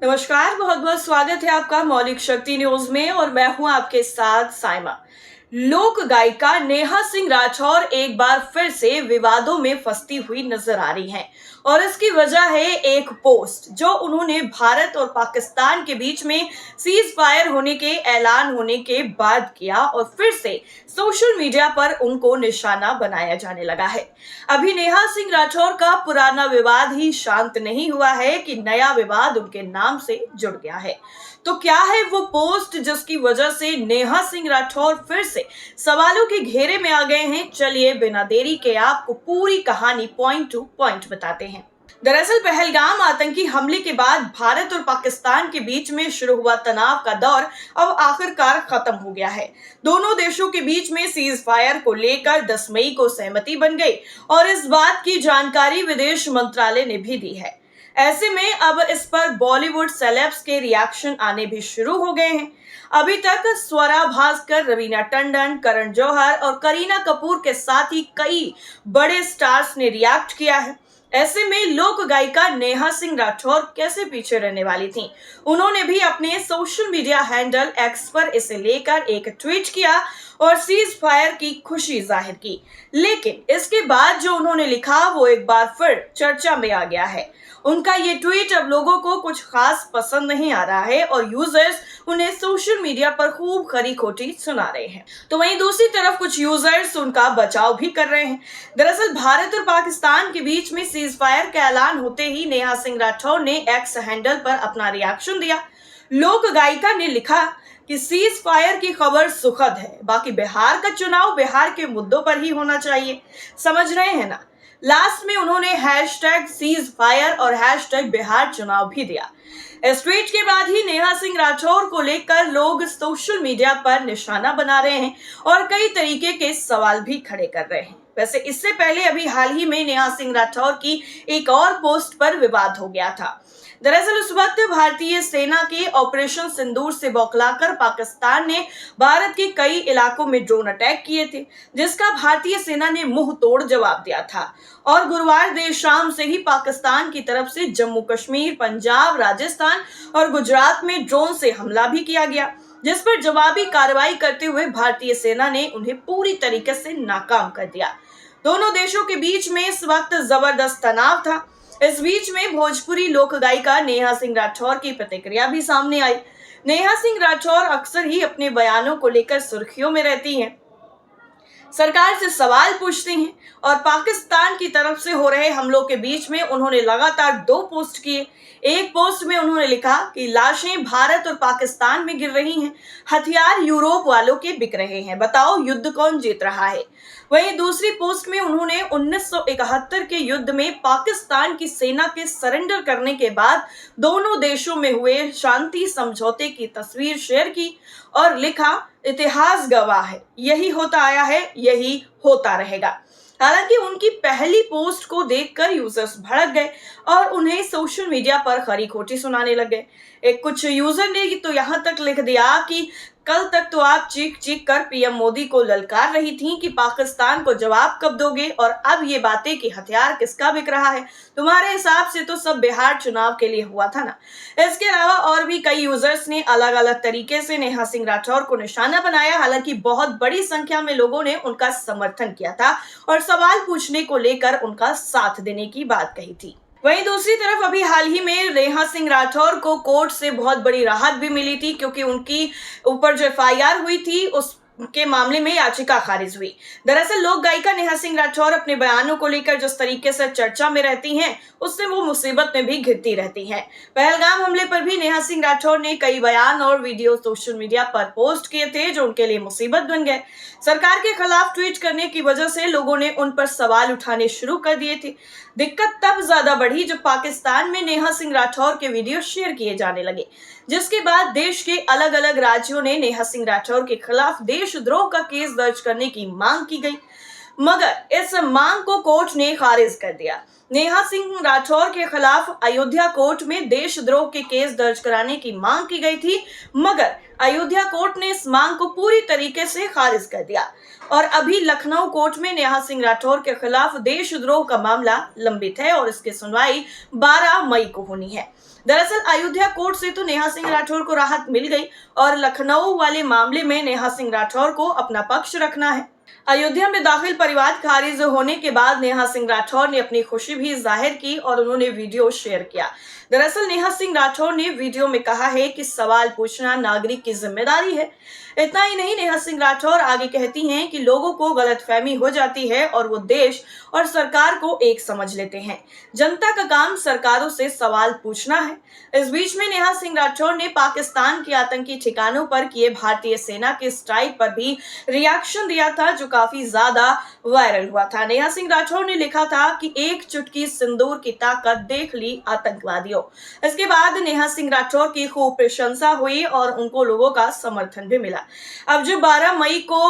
नमस्कार, बहुत बहुत स्वागत है आपका मौलिक शक्ति न्यूज में और मैं हूं आपके साथ साइमा। लोक गायिका नेहा सिंह राठौर एक बार फिर से विवादों में फंसती हुई नजर आ रही हैं और इसकी वजह है एक पोस्ट जो उन्होंने भारत और पाकिस्तान के बीच में सीज फायर होने के ऐलान होने के बाद किया और फिर से सोशल मीडिया पर उनको निशाना बनाया जाने लगा है। अभी नेहा सिंह राठौर का पुराना विवाद ही शांत नहीं हुआ है कि नया विवाद उनके नाम से जुड़ गया है। तो क्या है वो पोस्ट जिसकी वजह से नेहा सिंह राठौर फिर से सवालों के घेरे में आ गए हैं? चलिए बिना देरी के आपको पूरी कहानी पॉइंट टू पॉइंट बताते हैं। दरअसल पहलगाम आतंकी हमले के बाद भारत और पाकिस्तान के बीच में शुरू हुआ तनाव का दौर अब आखिरकार खत्म हो गया है। दोनों देशों के बीच में सीज फायर को लेकर 10 मई को सहमति बन गई और इस बात की जानकारी विदेश मंत्रालय ने भी दी है। ऐसे में अब इस पर बॉलीवुड सेलेब्स के रिएक्शन आने भी शुरू हो गए हैं। अभी तक स्वरा भास्कर, रवीना टंडन, करण जौहर और करीना कपूर के साथ ही कई बड़े स्टार्स ने रिएक्ट किया है। ऐसे में लोक गायिका नेहा सिंह राठौर कैसे पीछे रहने वाली थीं? उन्होंने भी अपने सोशल मीडिया हैंडल एक्स पर इसे लेकर एक ट्वीट किया और सीज फायर की खुशी जाहिर की। लेकिन इसके बाद जो उन्होंने लिखा वो एक बार फिर चर्चा में आ गया है। उनका ये ट्वीट अब लोगों को कुछ खास पसंद नहीं आ रहा है और यूजर्स उन्हें सोशल मीडिया पर खूब खरी खोटी सुना रहे हैं। तो वहीं दूसरी तरफ कुछ यूजर्स उनका बचाव भी कर रहे हैं। दरअसल भारत और पाकिस्तान के बीच में सीज फायर का ऐलान होते ही नेहा सिंह राठौर ने एक्स हैंडल पर अपना रिएक्शन दिया। लोक गायिका ने लिखा कि सीज फायर की खबर सुखद है, बाकी बिहार का चुनाव बिहार के मुद्दों पर ही होना चाहिए। समझ रहे हैं ना? लास्ट में उन्होंने हैशटैग सीज फायर और हैशटैग बिहार चुनाव भी दिया। इस ट्वीट के बाद ही नेहा सिंह राठौर को लेकर लोग सोशल मीडिया पर निशाना बना रहे हैं और कई तरीके के सवाल भी खड़े कर रहे हैं। वैसे इससे पहले अभी हाल ही में नेहा सिंह राठौर की एक और पोस्ट पर विवाद हो गया था। दरअसल उस वक्त भारतीय सेना के ऑपरेशन सिंदूर से बौखलाकर पाकिस्तान ने भारत के कई इलाकों में ड्रोन अटैक किए थे, जिसका भारतीय सेना ने मुंह तोड़ जवाब दिया था और गुरुवार देर शाम से ही पाकिस्तान की तरफ से जम्मू कश्मीर, पंजाब, राजस्थान और गुजरात में ड्रोन से हमला भी किया गया, जिस पर जवाबी कार्रवाई करते हुए भारतीय सेना ने उन्हें पूरी तरीके से नाकाम कर दिया। दोनों देशों के बीच में इस वक्त जबरदस्त तनाव था। इस बीच में भोजपुरी लोक गायिका नेहा सिंह राठौर की प्रतिक्रिया भी सामने आई। नेहा सिंह राठौर अक्सर ही अपने बयानों को लेकर सुर्खियों में रहती हैं, सरकार से सवाल पूछती हैं और पाकिस्तान की तरफ से हो रहे हमलों के बीच में उन्होंने लगातार 2 पोस्ट किए। एक पोस्ट में उन्होंने लिखा कि लाशें भारत और पाकिस्तान में गिर रही हैं, हथियार यूरोप वालों के बिक रहे हैं, बताओ युद्ध कौन जीत रहा है। वहीं दूसरी पोस्ट में उन्होंने 1971 के युद्ध में पाकिस्तान की सेना के सरेंडर करने के बाद दोनों देशों में हुए शांति समझौते की तस्वीर शेयर की और लिखा, इतिहास गवाह है, यही होता आया है, यही होता रहेगा। हालांकि उनकी पहली पोस्ट को देखकर यूजर्स भड़क गए और उन्हें सोशल मीडिया पर खरी खोटी सुनाने लगे। एक कुछ यूजर ने तो यहाँ तक लिख दिया कि कल तक तो आप चीख चीख कर पीएम मोदी को ललकार रही थीं कि पाकिस्तान को जवाब कब दोगे, और अब ये बातें कि हथियार किसका बिक रहा है, तुम्हारे हिसाब से तो सब बिहार चुनाव के लिए हुआ था ना। इसके अलावा और भी कई यूजर्स ने अलग अलग तरीके से नेहा सिंह राठौर को निशाना बनाया। हालांकि बहुत बड़ी संख्या में लोगों ने उनका समर्थन किया था और सवाल पूछने को लेकर उनका साथ देने की बात कही थी। वहीं दूसरी तरफ अभी हाल ही में नेहा सिंह राठौर को कोर्ट से बहुत बड़ी राहत भी मिली थी, क्योंकि उनकी ऊपर जो एफआईआर हुई थी उस के मामले में याचिका खारिज हुई। दरअसल लोक गायिका नेहा सिंह राठौर अपने बयानों को लेकर जिस तरीके से चर्चा में रहती हैं, उससे वो मुसीबत में भी घिरती रहती हैं। पहलगाम हमले पर भी नेहा सिंह राठौर ने कई बयान और वीडियो सोशल मीडिया पर पोस्ट किए थे जो उनके लिए मुसीबत बन गए। सरकार के खिलाफ ट्वीट करने की वजह से लोगों ने उन पर सवाल उठाने शुरू कर दिए थे। दिक्कत तब ज्यादा बढ़ी जब पाकिस्तान में नेहा सिंह राठौर के वीडियो शेयर किए जाने लगे, जिसके बाद देश के अलग अलग राज्यों ने नेहा सिंह राठौर के खिलाफ देशद्रोह का केस दर्ज करने की मांग की गई। मगर इस मांग को कोर्ट ने खारिज कर दिया। नेहा सिंह राठौर के खिलाफ अयोध्या कोर्ट में देशद्रोह के केस दर्ज कराने की मांग की गई थी, मगर अयोध्या कोर्ट ने इस मांग को पूरी तरीके से खारिज कर दिया और अभी लखनऊ कोर्ट में नेहा सिंह राठौर के खिलाफ देशद्रोह का मामला लंबित है और इसकी सुनवाई 12 मई को होनी है। दरअसल अयोध्या कोर्ट से तो नेहा सिंह राठौर को राहत मिल गई और लखनऊ वाले मामले में नेहा सिंह राठौर को अपना पक्ष रखना है। अयोध्या में दाखिल परिवाद खारिज होने के बाद नेहा सिंह राठौर ने अपनी खुशी भी जाहिर की और उन्होंने वीडियो शेयर किया। दरअसल नेहा सिंह राठौर ने वीडियो में कहा है कि सवाल पूछना नागरिक की जिम्मेदारी है। इतना ही नहीं, नेहा सिंह राठौर आगे कहती हैं कि लोगों को गलतफहमी हो जाती है और वो देश और सरकार को एक समझ लेते हैं। जनता का काम सरकारों से सवाल पूछना है। इस बीच में नेहा सिंह राठौर ने पाकिस्तान के आतंकी ठिकानों पर किए भारतीय सेना के स्ट्राइक पर भी रिएक्शन दिया था, जो काफी ज्यादा वायरल हुआ था। नेहा सिंह राठौर ने लिखा था कि एक चुटकी सिंदूर की ताकत देख ली आतंकवादियों। इसके बाद नेहा सिंह राठौर की खूब प्रशंसा हुई और उनको लोगों का समर्थन भी मिला। अब जो 12 मई को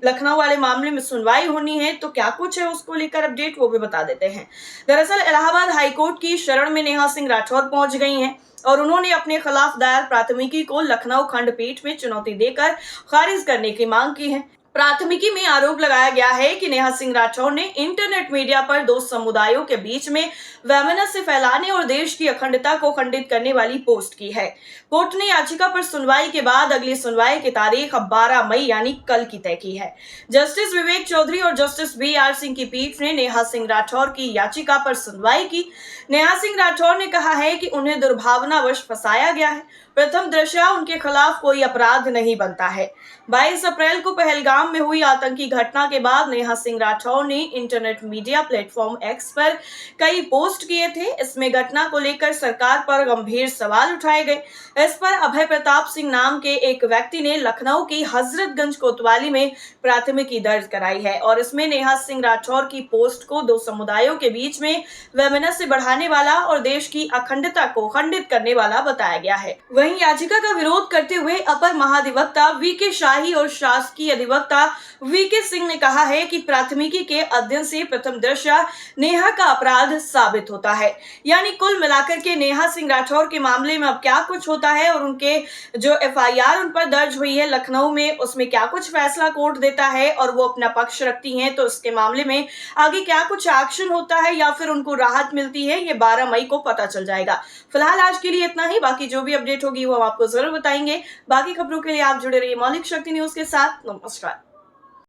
लखनऊ वाले मामले में सुनवाई होनी है, तो क्या कुछ है उसको लेकर अपडेट वो भी बता देते हैं। दरअसल इलाहाबाद हाईकोर्ट की शरण में नेहा सिंह राठौर पहुंच गई हैं और उन्होंने अपने खिलाफ दायर प्राथमिकी को लखनऊ खंडपीठ में चुनौती देकर खारिज करने की मांग की है। प्राथमिकी में आरोप लगाया गया है कि नेहा सिंह राठौर ने इंटरनेट मीडिया पर दो समुदायों के बीच में वैमनस्य फैलाने और देश की अखंडता को खंडित करने वाली पोस्ट की है। कोर्ट ने याचिका पर सुनवाई के बाद अगली सुनवाई की तारीख 12 मई यानी कल की तय की है। जस्टिस विवेक चौधरी और जस्टिस BR सिंह की पीठ ने नेहा सिंह राठौर की याचिका पर सुनवाई की। नेहा सिंह राठौर ने कहा है कि उन्हें दुर्भावनावश फंसाया गया है। प्रथम दृष्टया उनके खिलाफ कोई अपराध नहीं बनता है। 22 अप्रैल को पहलगाम में हुई आतंकी घटना के बाद नेहा सिंह राठौर ने इंटरनेट मीडिया प्लेटफॉर्म X पर कई पोस्ट किए थे। इसमें घटना को लेकर सरकार पर गंभीर सवाल उठाए गए। इस पर अभय प्रताप सिंह नाम के एक व्यक्ति ने लखनऊ की हजरतगंज कोतवाली में प्राथमिकी दर्ज कराई है और इसमें नेहा सिंह राठौर की पोस्ट को दो समुदायों के बीच में वैमनस्य बढ़ाने वाला और देश की अखंडता को खंडित करने वाला बताया गया है। वहीं याचिका का विरोध करते हुए अपर महाधिवक्ता VK शाही और शासकीय अधिवक्ता VK सिंह ने कहा है कि प्राथमिकी के अध्ययन से प्रथम दृष्टया नेहा का अपराध साबित होता है। यानी कुल मिलाकर के नेहा सिंह राठौर के मामले में अब क्या कुछ होता है और उनके जो FIR उन पर दर्ज हुई है लखनऊ में, उसमें क्या कुछ फैसला कोर्ट देता है और वो अपना पक्ष रखती हैं, तो इसके मामले में आगे क्या कुछ एक्शन होता है या फिर उनको राहत मिलती है, ये 12 मई को पता चल जाएगा। फिलहाल आज के लिए इतना ही। बाकी जो भी अपडेट होगी वो हम आपको जरूर बताएंगे। बाकी खबरों के लिए आप जुड़े रहिए मौलिक शक्ति न्यूज के साथ। नमस्कार।